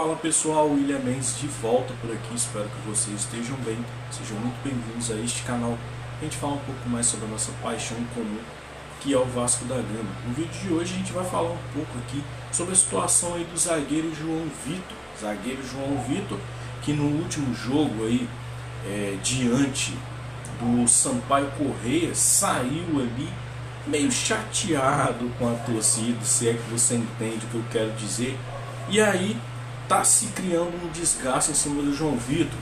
Fala pessoal, William Mendes de volta por aqui, espero que vocês estejam bem, sejam muito bem-vindos a este canal. A gente fala um pouco mais sobre a nossa paixão em comum, que é o Vasco da Gama. No vídeo de hoje a gente vai falar um pouco aqui sobre a situação aí do zagueiro João Vitor, que no último jogo aí, diante do Sampaio Corrêa, saiu ali meio chateado com a torcida, se é que você entende o que eu quero dizer. E aí tá se criando um desgaste em cima do João Vitor.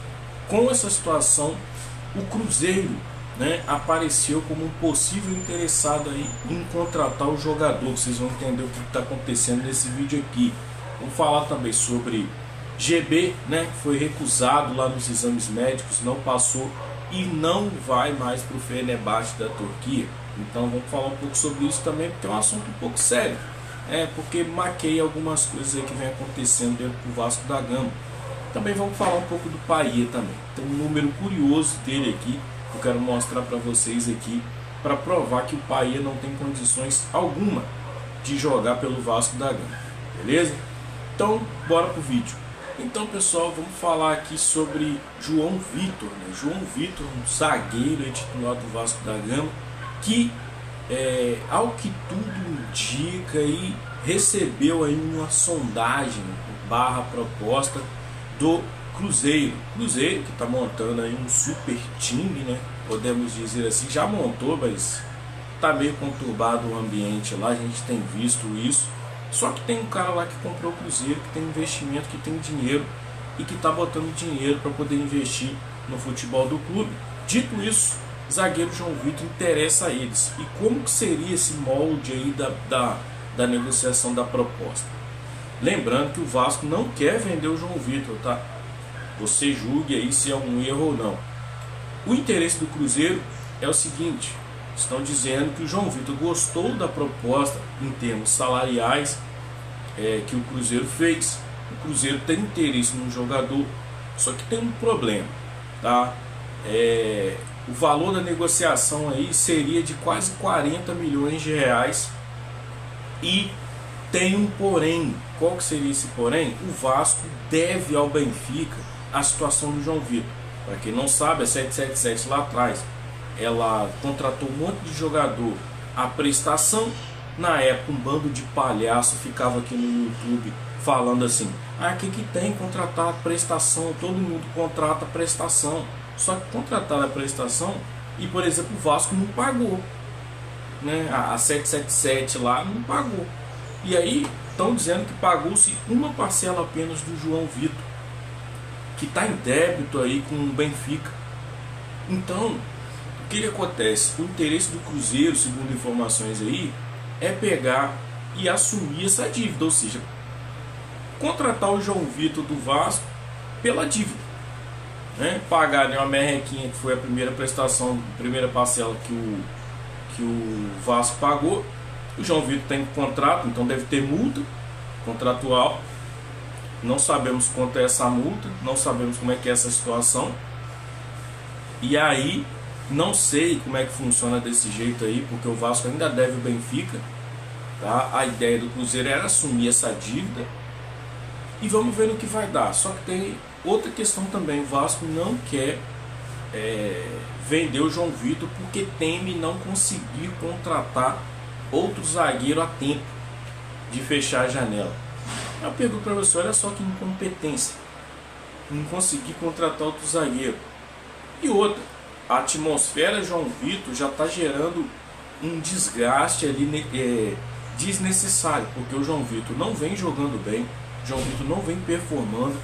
Com essa situação, o Cruzeiro, apareceu como um possível interessado aí em contratar o jogador. Vocês vão entender o que está acontecendo nesse vídeo aqui. Vamos falar também sobre GB, que foi recusado lá nos exames médicos, não passou e não vai mais para o Fenerbahçe da Turquia. Então vamos falar um pouco sobre isso também, porque é um assunto um pouco sério. Porque maqueia algumas coisas aí que vem acontecendo dentro do Vasco da Gama. Também vamos falar um pouco do Payet também. Tem um número curioso dele aqui, que eu quero mostrar para vocês aqui, para provar que o Payet não tem condições alguma de jogar pelo Vasco da Gama. Beleza? Então, bora pro vídeo. Então pessoal, vamos falar aqui sobre João Vitor. João Vitor, um zagueiro titular do Vasco da Gama, que ao que tudo indica, aí recebeu aí uma sondagem barra proposta do Cruzeiro que está montando aí um super time, podemos dizer assim. Já montou, mas tá meio conturbado o ambiente lá, a gente tem visto isso. Só que tem um cara lá que comprou o Cruzeiro, que tem investimento, que tem dinheiro e que está botando dinheiro para poder investir no futebol do clube. Dito isso, zagueiro João Vitor interessa a eles. E como que seria esse molde aí da negociação da proposta? Lembrando que o Vasco não quer vender o João Vitor, tá? Você julgue aí se é um erro ou não. O interesse do Cruzeiro é o seguinte: estão dizendo que o João Vitor gostou da proposta em termos salariais que o Cruzeiro fez. O Cruzeiro tem interesse no jogador, só que tem um problema, tá? O valor da negociação aí seria de quase 40 milhões de reais. E tem um porém. Qual que seria esse porém? O Vasco deve ao Benfica a situação do João Vitor. Para quem não sabe, a 777 lá atrás, ela contratou um monte de jogador à prestação. Na época, um bando de palhaço ficava aqui no YouTube falando assim: que tem contratar a prestação, todo mundo contrata a prestação. Só que contrataram a prestação e, por exemplo, o Vasco não pagou, a 777 lá não pagou. E aí estão dizendo que pagou-se uma parcela apenas do João Vitor, que está em débito aí com o Benfica. Então, o que acontece? O interesse do Cruzeiro, segundo informações aí, é pegar e assumir essa dívida, ou seja, contratar o João Vitor do Vasco pela dívida. Pagar uma merrequinha, que foi a primeira prestação, a primeira parcela que o Vasco pagou. O João Vitor tem contrato, então deve ter multa contratual. Não sabemos quanto é essa multa, não sabemos como é que é essa situação. E aí, não sei como é que funciona desse jeito aí, porque o Vasco ainda deve o Benfica, tá? A ideia do Cruzeiro era assumir essa dívida e vamos ver no que vai dar. Só que tem outra questão também: o Vasco não quer vender o João Vitor porque teme não conseguir contratar outro zagueiro a tempo de fechar a janela. Eu pergunto para você: olha só que incompetência, não conseguir contratar outro zagueiro. E outra, a atmosfera João Vitor já está gerando um desgaste ali desnecessário, porque o João Vitor não vem jogando bem, o João Vitor não vem performando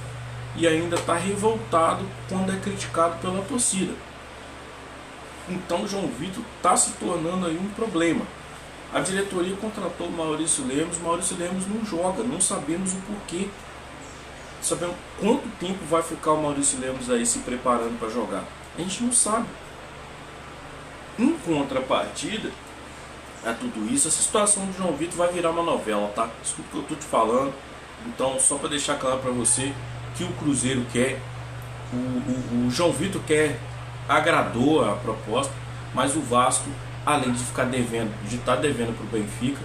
e ainda está revoltado quando é criticado pela torcida. Então o João Vitor está se tornando aí um problema. A diretoria contratou o Maurício Lemos não joga, não sabemos o porquê. Sabemos quanto tempo vai ficar o Maurício Lemos aí se preparando para jogar. A gente não sabe. Em contrapartida a tudo isso, essa situação do João Vitor vai virar uma novela, tá? Escuta o que eu estou te falando. Então, só para deixar claro para você que o Cruzeiro quer, o João Vitor quer, agradou a proposta, mas o Vasco, além de ficar devendo, de estar devendo para o Benfica,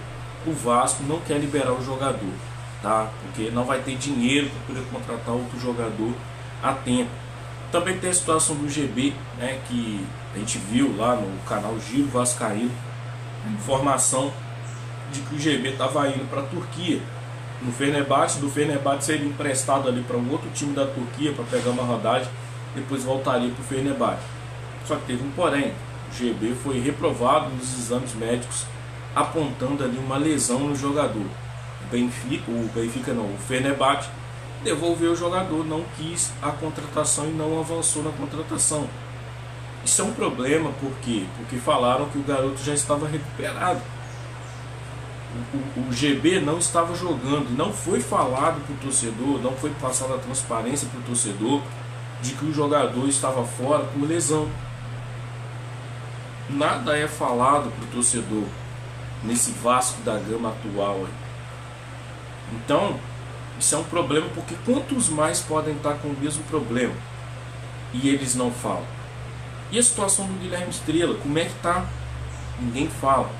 o Vasco não quer liberar o jogador. tá? Porque não vai ter dinheiro para poder contratar outro jogador a tempo. Também tem a situação do GB, né, que a gente viu lá no canal Giro Vascaíno, informação de que o GB estava indo para a Turquia, no Fenerbahçe. Do Fenerbahçe seria emprestado ali para um outro time da Turquia para pegar uma rodagem, depois voltaria para o Fenerbahçe. Só que teve um porém, o GB foi reprovado nos exames médicos, apontando ali uma lesão no jogador. O Fenerbahçe devolveu o jogador, não quis a contratação e não avançou na contratação. Isso é um problema, por quê? Porque falaram que o garoto já estava recuperado. O GB não estava jogando, não foi falado para o torcedor, não foi passada a transparência para o torcedor de que o jogador estava fora com lesão. Nada é falado para o torcedor nesse Vasco da Gama atual aí. Então, isso é um problema, porque quantos mais podem estar com o mesmo problema e eles não falam? E a situação do Guilherme Estrela, como é que tá? Ninguém fala.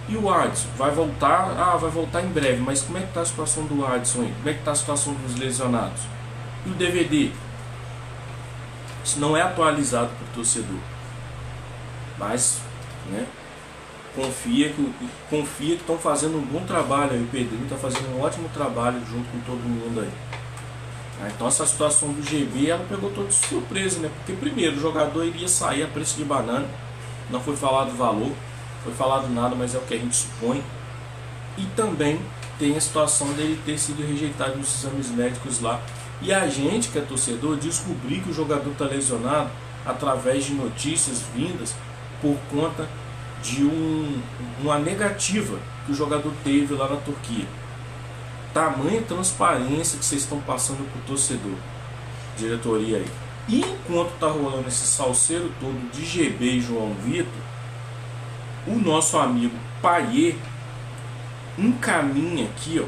E o Adson, vai voltar? Ah, vai voltar em breve, mas como é que tá a situação do Adson aí? Como é que tá a situação dos lesionados? E o DVD? Isso não é atualizado para o torcedor. Mas, né, confia que estão fazendo um bom trabalho aí. O Pedrinho está fazendo um ótimo trabalho junto com todo mundo aí. Então essa situação do GB, ela pegou todos de surpresa, né? Porque primeiro, o jogador iria sair a preço de banana, não foi falado valor, foi falado nada, mas é o que a gente supõe. E também tem a situação dele ter sido rejeitado nos exames médicos lá. E a gente, que é torcedor, descobrir que o jogador está lesionado através de notícias vindas por conta de uma negativa que o jogador teve lá na Turquia. Tamanha transparência que vocês estão passando para o torcedor, diretoria aí. E enquanto está rolando esse salseiro todo de GB e João Vitor, o nosso amigo Payet encaminha aqui, ó,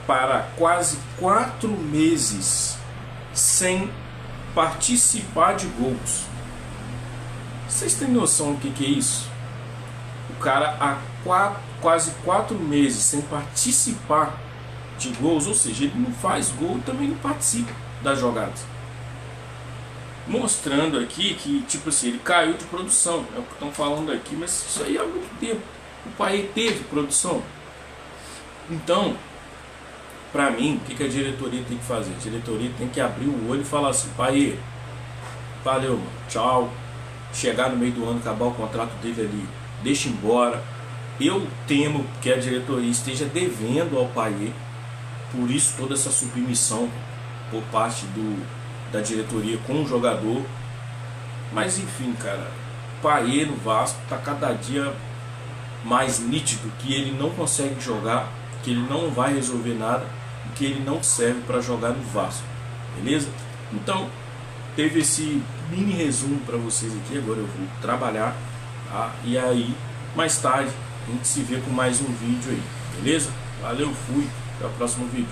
para quase 4 meses sem participar de gols. Vocês têm noção do que é isso? O cara há quase 4 meses sem participar de gols, ou seja, ele não faz gol e também não participa das jogadas. Mostrando aqui que, tipo assim, ele caiu de produção, é o que estão falando aqui, mas isso aí há muito tempo. O Payet teve produção. Então, pra mim, o que a diretoria tem que fazer? A diretoria tem que abrir o olho e falar assim: Payet, valeu, mano, tchau. Chegar no meio do ano, acabar o contrato dele ali, deixa embora. Eu temo que a diretoria esteja devendo ao Payet, por isso toda essa submissão por parte da diretoria com o jogador. Mas enfim, cara, o Payet no Vasco está cada dia mais nítido que ele não consegue jogar, que ele não vai resolver nada, que ele não serve para jogar no Vasco, beleza? Então, teve esse mini resumo para vocês aqui. Agora eu vou trabalhar, tá? E aí, mais tarde, a gente se vê com mais um vídeo aí, beleza? Valeu, fui, até o próximo vídeo.